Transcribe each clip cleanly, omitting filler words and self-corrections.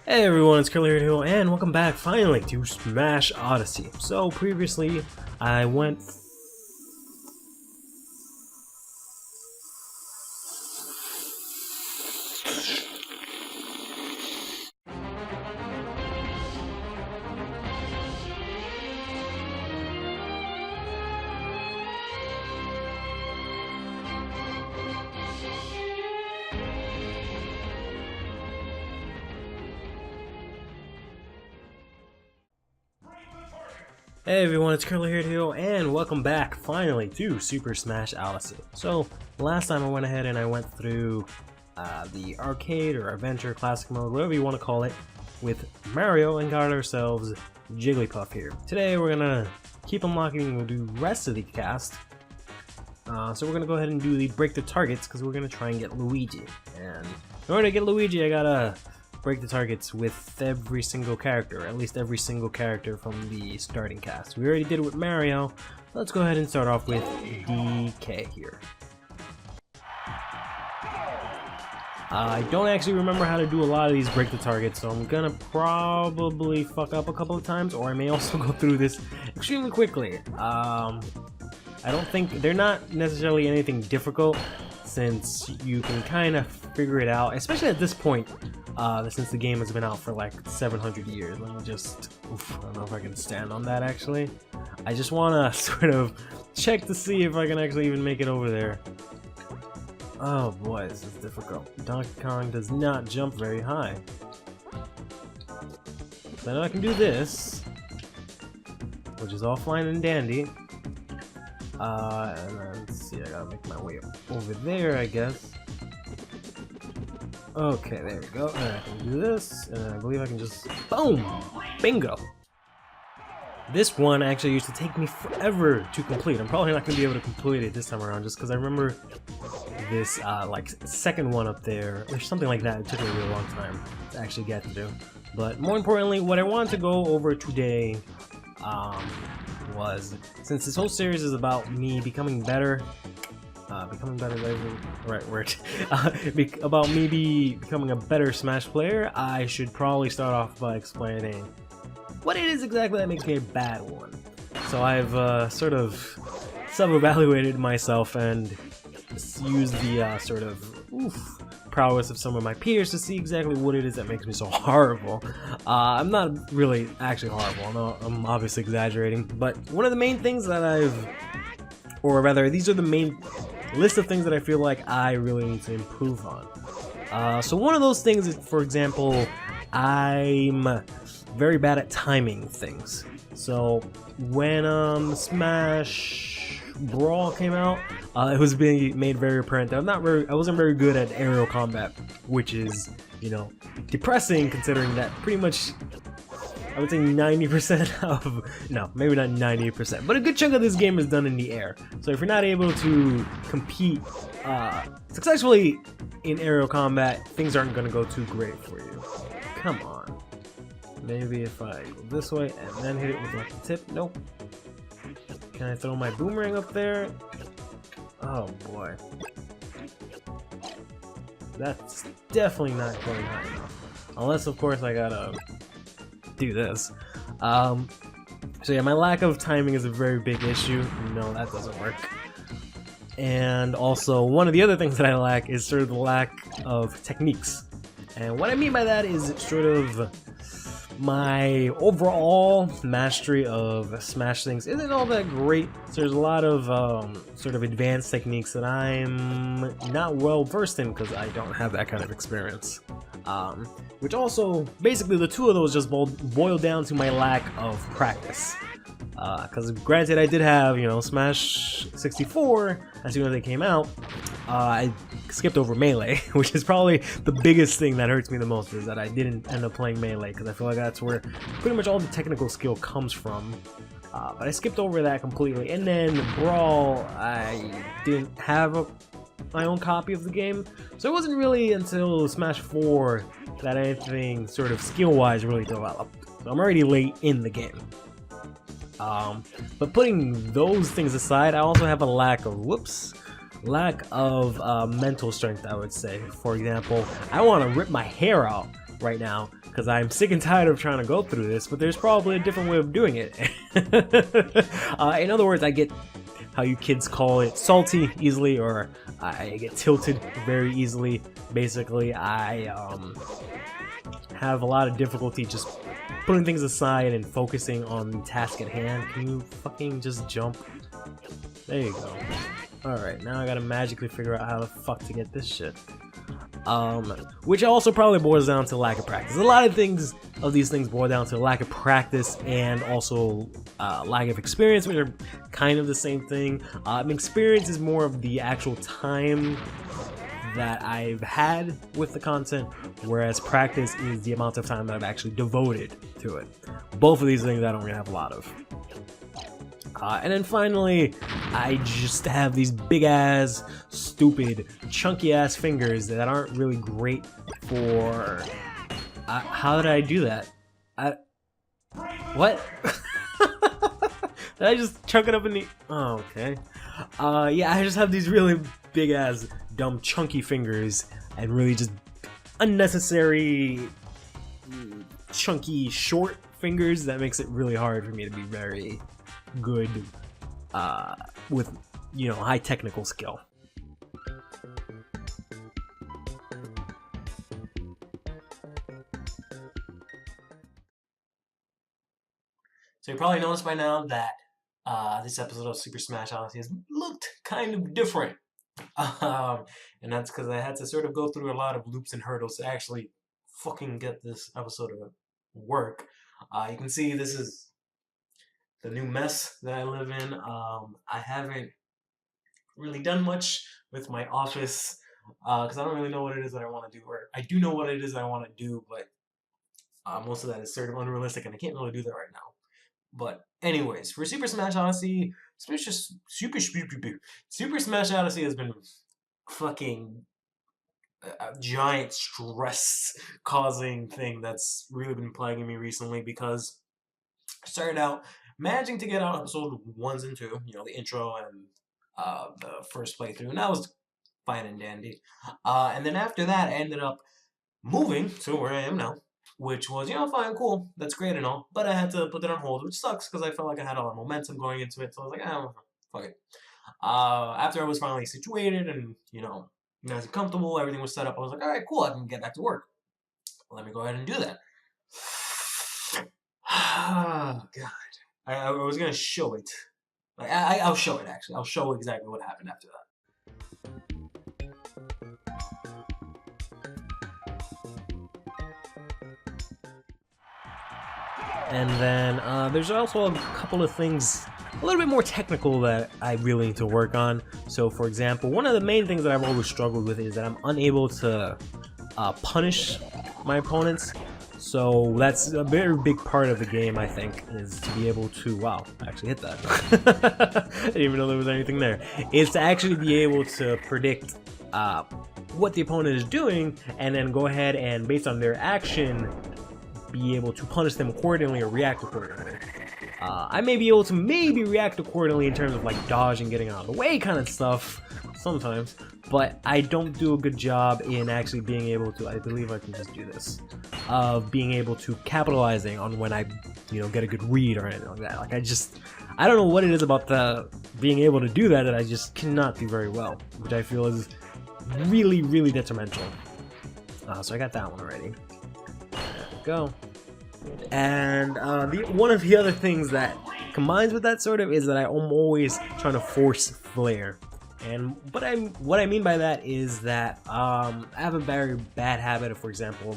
Hey everyone, it's CurlyHairedHero, and welcome back finally to Smash Odyssey. So previously, I went Hey everyone, it's CurlyHairedHero, and welcome back finally to Super Smash Odyssey. So last time I went ahead and I went through the arcade or adventure classic mode, whatever you want to call it, with Mario and got ourselves Jigglypuff here. Today we're gonna keep unlocking. We'll do the rest of the cast. So we're gonna go ahead and do the break the targets because we're gonna try and get Luigi. And in order to get Luigi, I gotta break the targets with every single character, at least every single character from the starting cast. We already did it with Mario. Let's go ahead and start off with DK here. I don't actually remember how to do a lot of these break the targets, so I'm gonna probably fuck up a couple of times, or I may also go through this extremely quickly. I don't think they're not necessarily anything difficult, since you can kind of figure it out, especially at this point, since the game has been out for like 700 years. Let me just, I don't know if I can stand on that actually. I just want to sort of check to see if I can actually even make it over there. Oh boy, this is difficult. Donkey Kong does not jump very high. Then I can do this, which is all fine and dandy. And then, let's see, I gotta make my way over there, I guess. Okay, there we go. And I can do this, and I believe I can just, boom! Bingo! This one actually used to take me forever to complete. I'm probably not gonna be able to complete it this time around, just because I remember this, like, second one up there, or something like that. It took me a really long time to actually get to do. But more importantly, what I wanted to go over today, was, since this whole series is about me becoming better, right word, about me becoming a better Smash player, I should probably start off by explaining what it is exactly that makes me a bad one. So I've sort of self-evaluated myself and used the sort of prowess of some of my peers to see exactly what it is that makes me so horrible. I'm not really actually horrible, no, I'm obviously exaggerating, but one of the main things that or rather, these are the main list of things that I feel like I really need to improve on. So one of those things is, for example, I'm very bad at timing things. So when Smash Brawl came out, it was being made very apparent that I wasn't very good at aerial combat, which is, you know, depressing considering that pretty much, I would say 90% of, no, maybe not 90%, but a good chunk of this game is done in the air. So if you're not able to compete successfully in aerial combat, things aren't going to go too great for you. Come on. Maybe if I go this way and then hit it with like the tip. Nope. Can I throw my boomerang up there? Oh boy. That's definitely not going high enough. Unless, of course, I gotta do this. So yeah, my lack of timing is a very big issue. No, that doesn't work. And also, one of the other things that I lack is sort of the lack of techniques. And what I mean by that is sort of my overall mastery of Smash things isn't all that great. So there's a lot of sort of advanced techniques that I'm not well versed in because I don't have that kind of experience. Which also, basically the two of those just boil down to my lack of practice. Because granted, I did have, you know, Smash 64 as soon as they came out. I skipped over Melee, which is probably the biggest thing that hurts me the most, is that I didn't end up playing Melee, because I feel like that's where pretty much all the technical skill comes from. But I skipped over that completely. And then Brawl, I didn't have my own copy of the game, so it wasn't really until Smash 4 that anything sort of skill-wise really developed. So I'm already late in the game. But putting those things aside, I also have a lack of mental strength, I would say. For example, I want to rip my hair out right now because I'm sick and tired of trying to go through this, but there's probably a different way of doing it. In other words, I get how you kids call it salty easily, or I get tilted very easily. Basically, I have a lot of difficulty just putting things aside and focusing on the task at hand. Can you fucking just jump? There you go. Alright, now I gotta magically figure out how the fuck to get this shit. Which also probably boils down to lack of practice. A lot of these things boil down to lack of practice and also lack of experience, which are kind of the same thing. Experience is more of the actual time that I've had with the content, whereas practice is the amount of time that I've actually devoted to it. Both of these things I don't really have a lot of. And then finally, I just have these big ass, stupid, chunky ass fingers that aren't really great for... how did I do that? What? Did I just chunk it up in the... Oh, okay. Yeah, I just have these really big ass, dumb, chunky fingers and really just unnecessary, chunky, short fingers that makes it really hard for me to be very good with, you know, high technical skill. So you probably noticed by now that this episode of Super Smash Odyssey has looked kind of different. And that's because I had to sort of go through a lot of loops and hurdles to actually fucking get this episode to work. You can see this is the new mess that I live in. I haven't really done much with my office because I don't really know what it is that I want to do. Or I do know what it is that I want to do, but most of that is sort of unrealistic and I can't really do that right now. But anyways, for Super Smash Odyssey, Super Smash Odyssey has been fucking a giant stress-causing thing that's really been plaguing me recently because I started out managing to get out episode 1s and 2, you know, the intro and the first playthrough, and that was fine and dandy. And then after that, I ended up moving to where I am now, which was, you know, fine, cool, that's great and all, but I had to put that on hold, which sucks because I felt like I had a lot of momentum going into it, so I was like, oh, fuck it. After I was finally situated and, you know, nice and comfortable, everything was set up, I was like, alright, cool, I can get back to work. Let me go ahead and do that. Oh, God. I was gonna show it. Like, I'll show it, actually. I'll show exactly what happened after that. And then there's also a couple of things a little bit more technical that I really need to work on. So for example, one of the main things that I've always struggled with is that I'm unable to punish my opponents. So that's a very big part of the game, I think, is to be able to, wow, I actually hit that. I didn't even know there was anything there. Is to actually be able to predict what the opponent is doing and then go ahead and, based on their action, be able to punish them accordingly or react accordingly. I may be able to maybe react accordingly in terms of like dodging, getting out of the way kind of stuff sometimes, but I don't do a good job in actually being able to, I believe I can just do this, of being able to capitalizing on when I, you know, get a good read or anything like that. Like I don't know what it is about the being able to do that I just cannot do very well, which I feel is really, really detrimental. So I got that one already. Go. And one of the other things that combines with that sort of is that I'm always trying to force flare. And what I mean by that is that I have a very bad habit of, for example,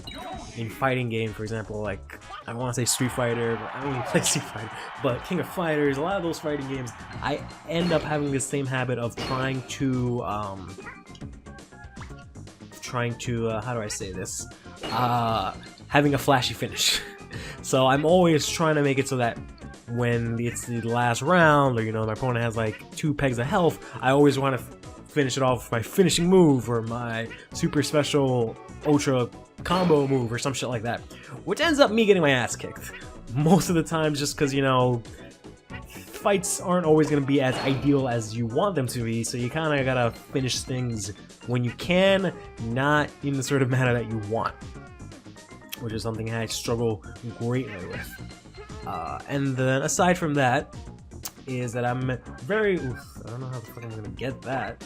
in fighting games, for example, like I want to say Street Fighter, but I don't even play Street Fighter, but King of Fighters, a lot of those fighting games, I end up having the same habit of trying to how do I say this? Having a flashy finish. So I'm always trying to make it so that when it's the last round, or you know, my opponent has like 2 pegs of health, I always want to finish it off with my finishing move or my super special ultra combo move or some shit like that, which ends up me getting my ass kicked most of the time, just because, you know, fights aren't always going to be as ideal as you want them to be, so you kind of gotta finish things when you can, not in the sort of manner that you want. which is something I struggle greatly with. And then aside from that, is that I'm very... Oof, I don't know how the fuck I'm gonna get that.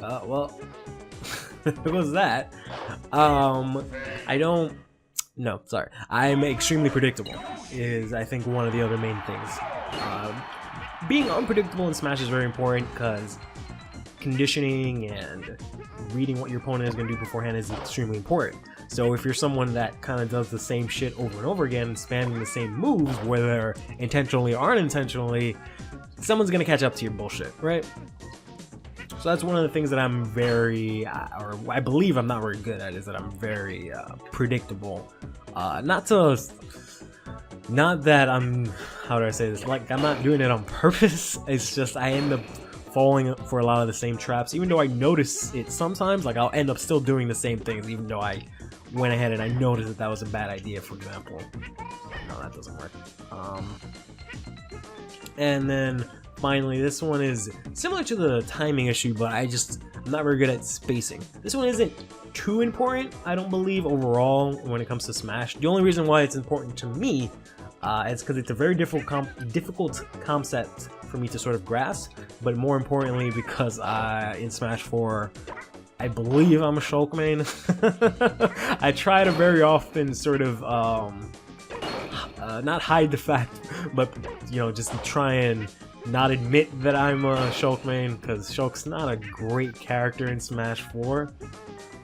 Well, it was that. I don't... No, sorry. I'm extremely predictable, is I think one of the other main things. Being unpredictable in Smash is very important because conditioning and reading what your opponent is going to do beforehand is extremely important. So if you're someone that kind of does the same shit over and over again, spamming the same moves, whether intentionally or unintentionally, someone's going to catch up to your bullshit, right? So that's one of the things that I'm very, or I believe I'm not very good at, is that I'm very predictable. Not that I'm, how do I say this, like I'm not doing it on purpose, it's just I end up falling for a lot of the same traps, even though I notice it sometimes. Like I'll end up still doing the same things, even though I went ahead and I noticed that that was a bad idea, for example. No, that doesn't work. And then finally, this one is similar to the timing issue, but I'm not very good at spacing. This one isn't too important, I don't believe, overall when it comes to Smash. The only reason why it's important to me is because it's a very difficult concept for me to sort of grasp, but more importantly because in Smash 4, I believe I'm a Shulk main. I try to very often sort of not hide the fact, but you know, just try and not admit that I'm a Shulk main, because Shulk's not a great character in Smash 4.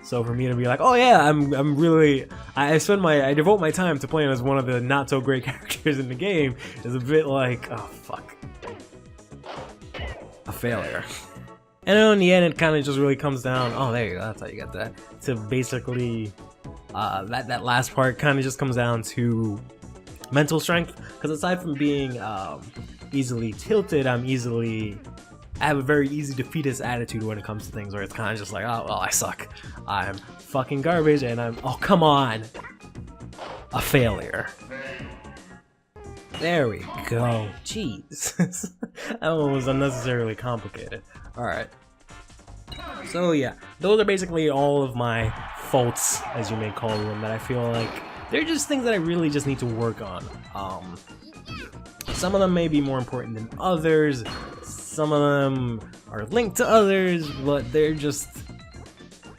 So for me to be like, oh yeah, I'm really, I devote my time to playing as one of the not so great characters in the game, is a bit like, oh fuck, a failure. And then in the end, it kind of just really comes down, oh there you go, that's how you get that, to basically, that last part kind of just comes down to mental strength, because aside from being easily tilted, I have a very easy defeatist attitude when it comes to things, where it's kind of just like, oh well, I suck, I'm fucking garbage, and oh come on, a failure. There we go. Jeez. That one was unnecessarily complicated. Alright. So yeah, those are basically all of my faults, as you may call them, that I feel like they're just things that I really just need to work on. Some of them may be more important than others, some of them are linked to others, but they're just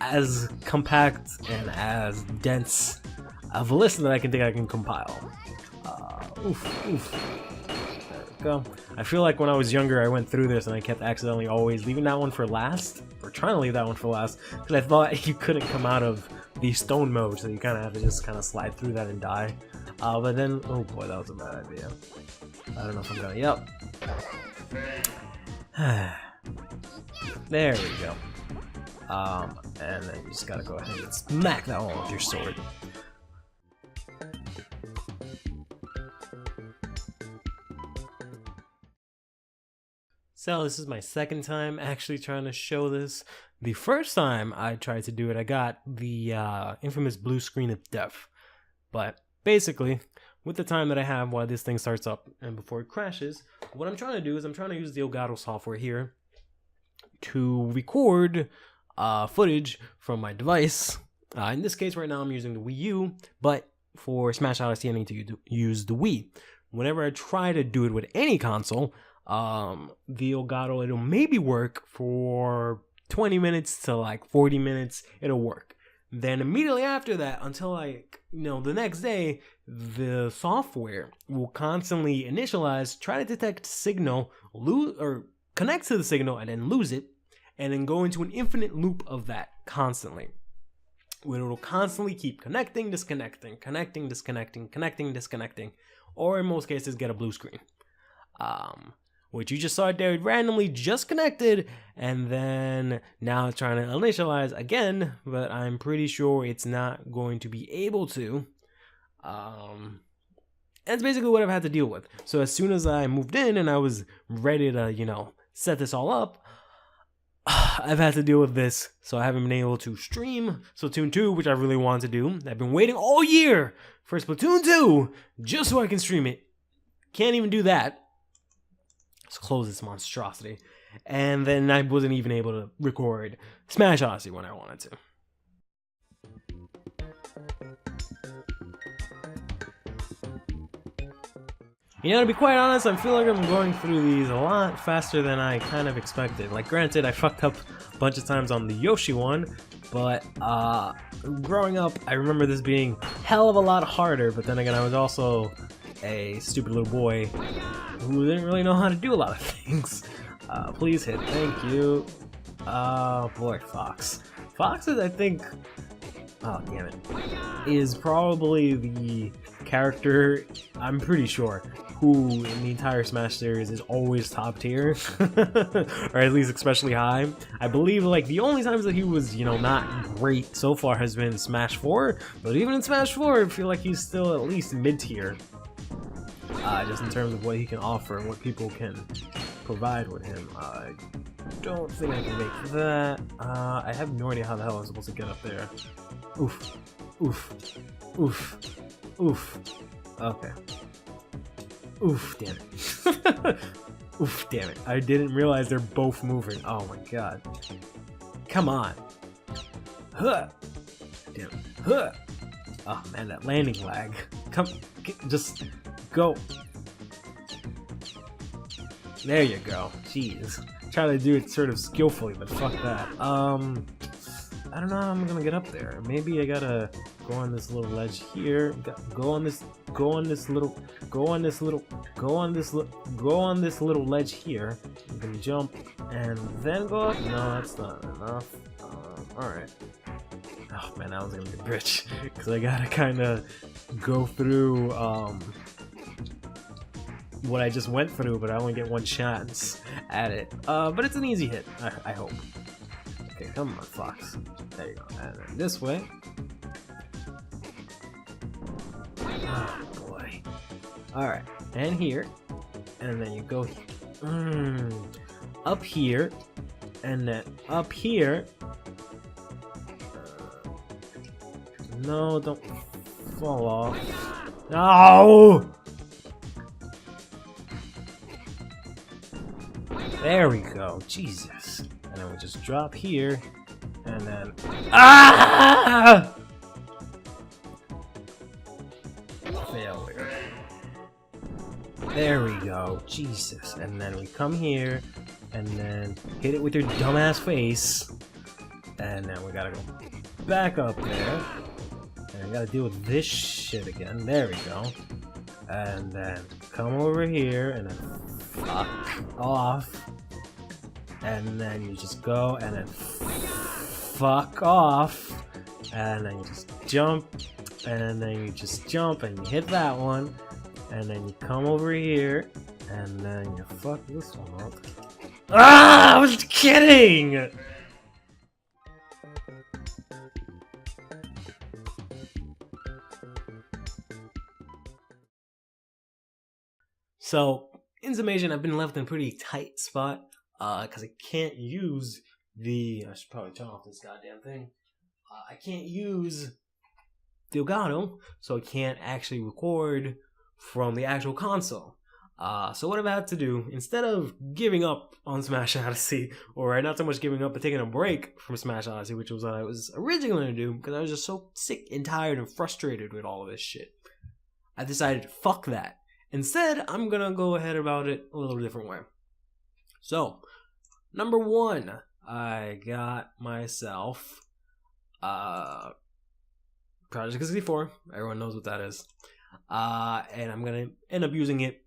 as compact and as dense of a list that I think I can compile. Oof. There we go. I feel like when I was younger I went through this and I kept accidentally always leaving that one for last, or trying to leave that one for last, because I thought you couldn't come out of the stone mode, so you kind of have to just kind of slide through that and die. But then, oh boy, that was a bad idea. I don't know if I'm gonna, yep. There we go. And then you just gotta go ahead and smack that one with your sword. So this is my second time actually trying to show this. The first time I tried to do it, I got the infamous blue screen of death. But basically, with the time that I have while this thing starts up and before it crashes, what I'm trying to do is I'm trying to use the Elgato software here to record footage from my device. In this case right now I'm using the Wii U, but for Smash Odyssey I need to use the Wii. Whenever I try to do it with any console, the Elgato, it'll maybe work for 20 minutes to like 40 minutes, it'll work. Then immediately after that, until like, the next day, the software will constantly initialize, try to detect signal, lose or connect to the signal and then lose it, and then go into an infinite loop of that constantly, where it'll constantly keep connecting, disconnecting, connecting, disconnecting, connecting, disconnecting, or in most cases get a blue screen. Which you just saw it there, it randomly just connected, and then now it's trying to initialize again, but I'm pretty sure it's not going to be able to. That's basically what I've had to deal with. So as soon as I moved in and I was ready to, set this all up, I've had to deal with this, so I haven't been able to stream Splatoon 2, which I really wanted to do. I've been waiting all year for Splatoon 2, just so I can stream it. Can't even do that. Let's close this monstrosity. And then I wasn't even able to record Smash Odyssey when I wanted to. You know, to be quite honest, I feel like I'm going through these a lot faster than I kind of expected. Like, granted, I fucked up a bunch of times on the Yoshi one, but growing up, I remember this being hell of a lot harder, but then again, I was also a stupid little boy who didn't really know how to do a lot of things. Please hit, thank you. Boy, Fox. Fox is, I think, oh damn it, is probably the character, I'm pretty sure, who in the entire Smash series is always top tier, or at least especially high. I believe like the only times that he was, you know, not great so far has been Smash 4, but even in Smash 4, I feel like he's still at least mid-tier, just in terms of what he can offer and what people can provide with him. I don't think I can make that. I have no idea how the hell I'm supposed to get up there. Oof. Oof. Oof. Oof. Okay. Oof, damn it. Oof, damn it. I didn't realize they're both moving. Oh my god. Come on. Huh. Damn it. Huh. Oh man, that landing lag. Come, just go. There you go. Jeez. Try to do it sort of skillfully, but fuck that. I don't know how I'm gonna get up there. Maybe I gotta go on this little ledge here. Go on this little ledge here. You can jump and then go up. No, that's not enough. Alright. Oh man, that was gonna be a bitch. Because I gotta kinda go through what I just went through, but I only get one chance at it. But it's an easy hit, I hope. Okay, come on, Fox. There you go. And then this way. Oh boy. Alright, and here. And then you go up here. And then up here. No, don't fall off. No! There we go. Jesus. And then we just drop here. And then... Ah! Failure. There we go. Jesus. And then we come here. And then hit it with your dumbass face. And then we gotta go back up there. And we gotta deal with this shit again. There we go. And then come over here. And then fuck off. And then you just go and then fuck off. And then you just jump. And then you just jump and you hit that one. And then you come over here. And then you fuck this one up. Ah! I was kidding! So, in summation, I've been left in a pretty tight spot. Because I can't use the... I should probably turn off this goddamn thing. I can't use the Elgato, so I can't actually record from the actual console. So what I've had to do, instead of giving up on Smash Odyssey, or not so much giving up, but taking a break from Smash Odyssey, which was what I was originally going to do, because I was just so sick and tired and frustrated with all of this shit, I decided, fuck that. Instead, I'm going to go ahead about it a little different way. So, number one, I got myself Project 64. Everyone knows what that is. And I'm going to end up using it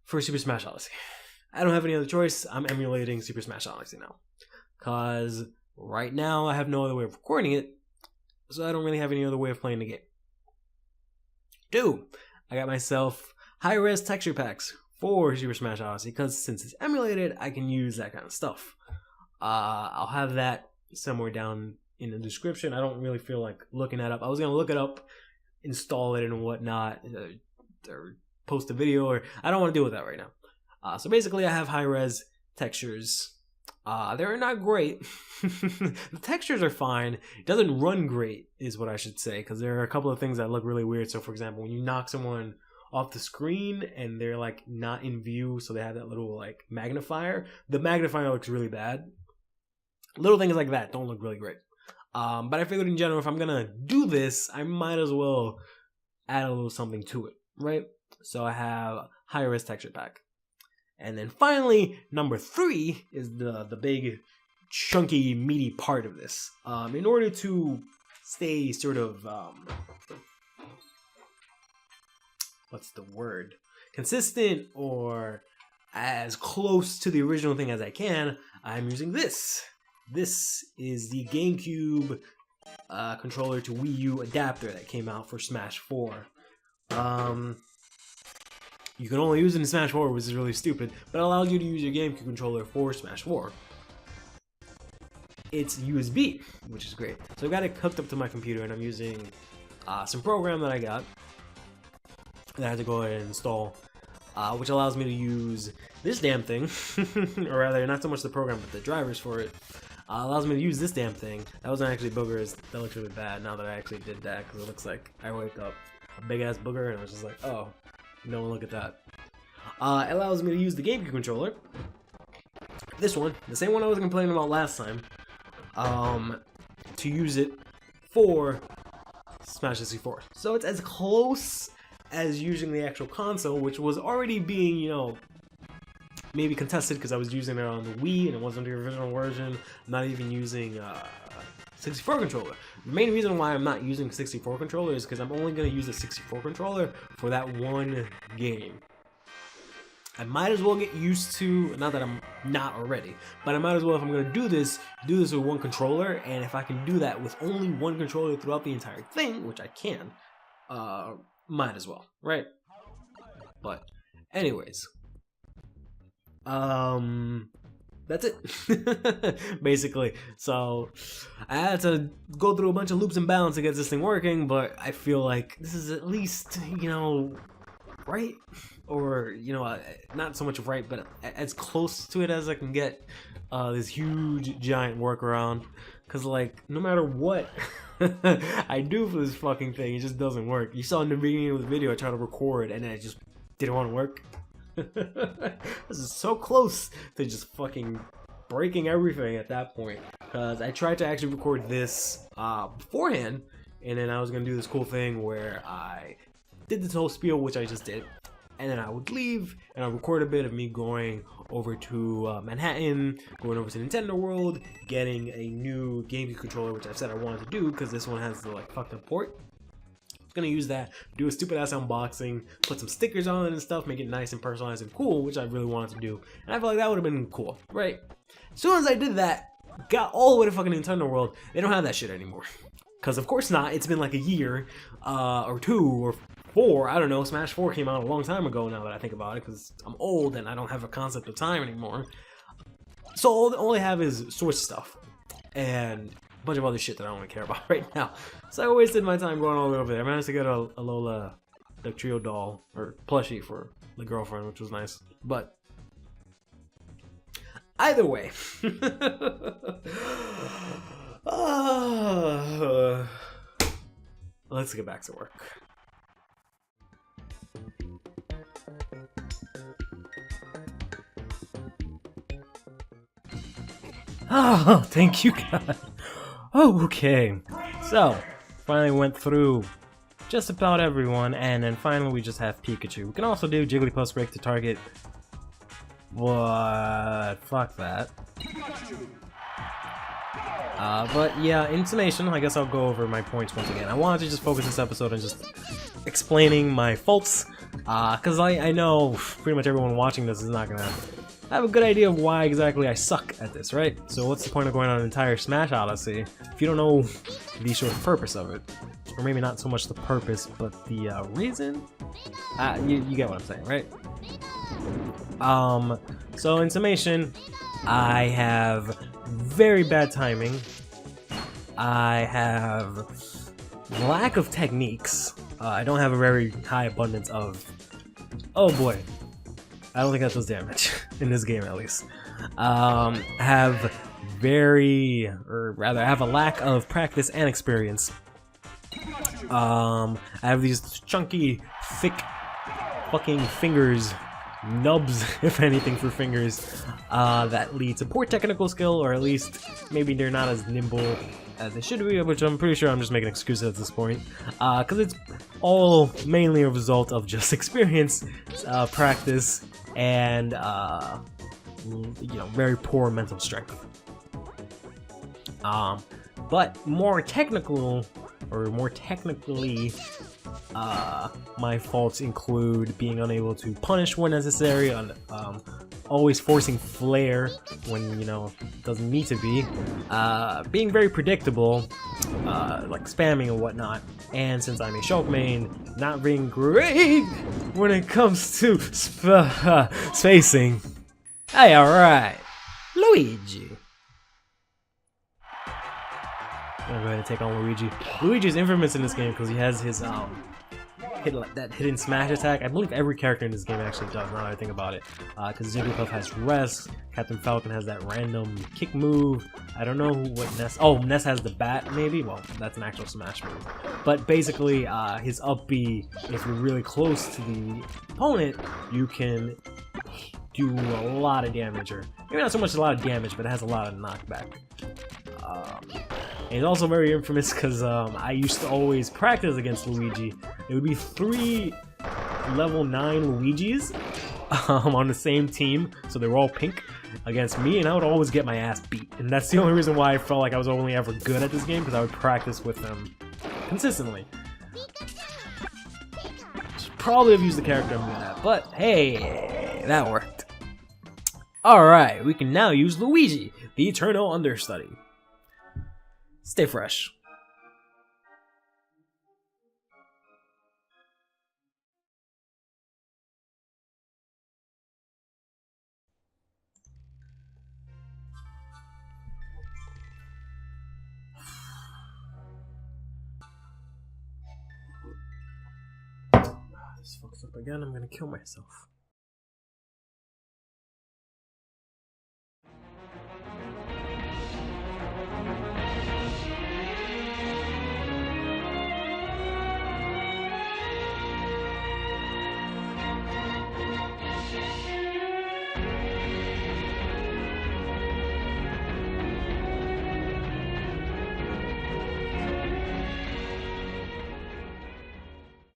for Super Smash Odyssey. I don't have any other choice. I'm emulating Super Smash Odyssey now. Because right now I have no other way of recording it, so I don't really have any other way of playing the game. Two, I got myself high-res texture packs for Super Smash Odyssey, because since it's emulated, I can use that kind of stuff. I'll have that somewhere down in the description. I don't really feel like looking that up. I was going to look it up, install it and whatnot, or post a video, or I don't want to deal with that right now. So basically I have high-res textures. They're not great. The textures are fine. It doesn't run great is what I should say, because there are a couple of things that look really weird. So for example, when you knock someone off the screen and they're like not in view, so they have that little like magnifier, the magnifier looks really bad. Little things like that don't look really great. But I figured in general, if I'm gonna do this, I might as well add a little something to it, right? So I have high-res texture pack. And then finally, number 3 is the big, chunky, meaty part of this. In order to stay sort of, what's the word? Consistent or as close to the original thing as I can, I'm using this. This is the GameCube controller to Wii U adapter that came out for Smash 4. You can only use it in Smash 4, which is really stupid, but it allows you to use your GameCube controller for Smash 4. It's USB, which is great. So I've got it hooked up to my computer, and I'm using some program that I got that I had to go ahead and install, which allows me to use this damn thing, or rather, not so much the program, but the drivers for it. Allows me to use this damn thing. That wasn't actually boogers. That looks really bad now that I actually did that, because it looks like I wake up a big-ass booger, and I was just like, oh. No one look at that. It allows me to use the GameCube controller. This one, the same one I was complaining about last time. To use it for Smash 64. So it's as close as using the actual console, which was already being, you know, maybe contested because I was using it on the Wii and it wasn't the original version. I'm not even using 64 controller. The main reason why I'm not using 64 controller is because I'm only going to use the 64 controller for that one game. I might as well get used to, not that I'm not already, but I might as well, if I'm going to do this with one controller, and if I can do that with only one controller throughout the entire thing, which I can, might as well, right? But anyways, that's it, basically. So I had to go through a bunch of loops and bounds to get this thing working, but I feel like this is at least, you know, right? Or, you know, not so much right, but as close to it as I can get. This huge, giant workaround. Because, like, no matter what I do for this fucking thing, it just doesn't work. You saw in the beginning of the video, I tried to record, and it just didn't want to work. This is so close to just fucking breaking everything at that point, because I tried to actually record this beforehand, and then I was gonna do this cool thing where I did this whole spiel, which I just did, and then I would leave and I'll record a bit of me going over to Manhattan, going over to Nintendo World, getting a new GameCube controller, which I've said I wanted to do because this one has the like fucked up port. Gonna use that, do a stupid ass unboxing, put some stickers on it and stuff, make it nice and personalized and cool, which I really wanted to do, and I feel like that would have been cool, right? As soon as I did that, got all the way to fucking Nintendo World, they don't have that shit anymore. Cause of course not, it's been like a year, or 2, or 4, I don't know, Smash 4 came out a long time ago now that I think about it, cause I'm old and I don't have a concept of time anymore. So all I have is Switch stuff, and a bunch of other shit that I don't really care about right now. So I wasted my time going all the way over there. I managed to get a Lola, the Trio doll, or plushie for the girlfriend, which was nice. But either way, let's get back to work. Oh, thank you, God. Oh, okay. So, finally went through just about everyone, and then finally we just have Pikachu. We can also do Jigglypuff's break to target. What? Fuck that. But yeah, in summation, I guess I'll go over my points once again. I wanted to just focus this episode on just explaining my faults, because I know pretty much everyone watching this is not gonna have a good idea of why exactly I suck at this, right? So what's the point of going on an entire Smash Odyssey if you don't know the sort of purpose of it? Or maybe not so much the purpose, but the reason? You get what I'm saying, right? So in summation, I have very bad timing. I have lack of techniques. I don't have a very high abundance of... Oh boy. I don't think that does damage, in this game at least. Have a lack of practice and experience. I have these chunky, thick fucking fingers, nubs, if anything, for fingers, that lead to poor technical skill, or at least maybe they're not as nimble as they should be, which I'm pretty sure I'm just making excuses at this point, because it's all mainly a result of just experience, practice, and you know, very poor mental strength. But more technically, my faults include being unable to punish when necessary, always forcing flare when, you know, doesn't need to be, being very predictable, like spamming and whatnot, and since I'm a Shulk main, not being great when it comes to spacing. Hey, alright, Luigi. I'm gonna go ahead and take on Luigi. Luigi is infamous in this game because he has his that hidden smash attack. I believe every character in this game actually does, now that I think about it. Because Jigglypuff has Rest, Captain Falcon has that random kick move. I don't know what Ness... Oh, Ness has the bat, maybe? Well, that's an actual smash move. But basically, his up B, if you're really close to the opponent, you can do a lot of damage, or maybe not so much a lot of damage, but it has a lot of knockback. And he's also very infamous because I used to always practice against Luigi. It would be 3 level 9 Luigis on the same team, so they were all pink, against me, and I would always get my ass beat. And that's the only reason why I felt like I was only ever good at this game, because I would practice with them consistently. Should probably have used the character I'm good at, but hey, that worked. Alright, we can now use Luigi, the Eternal Understudy. Stay fresh. This fucks up again, I'm gonna kill myself.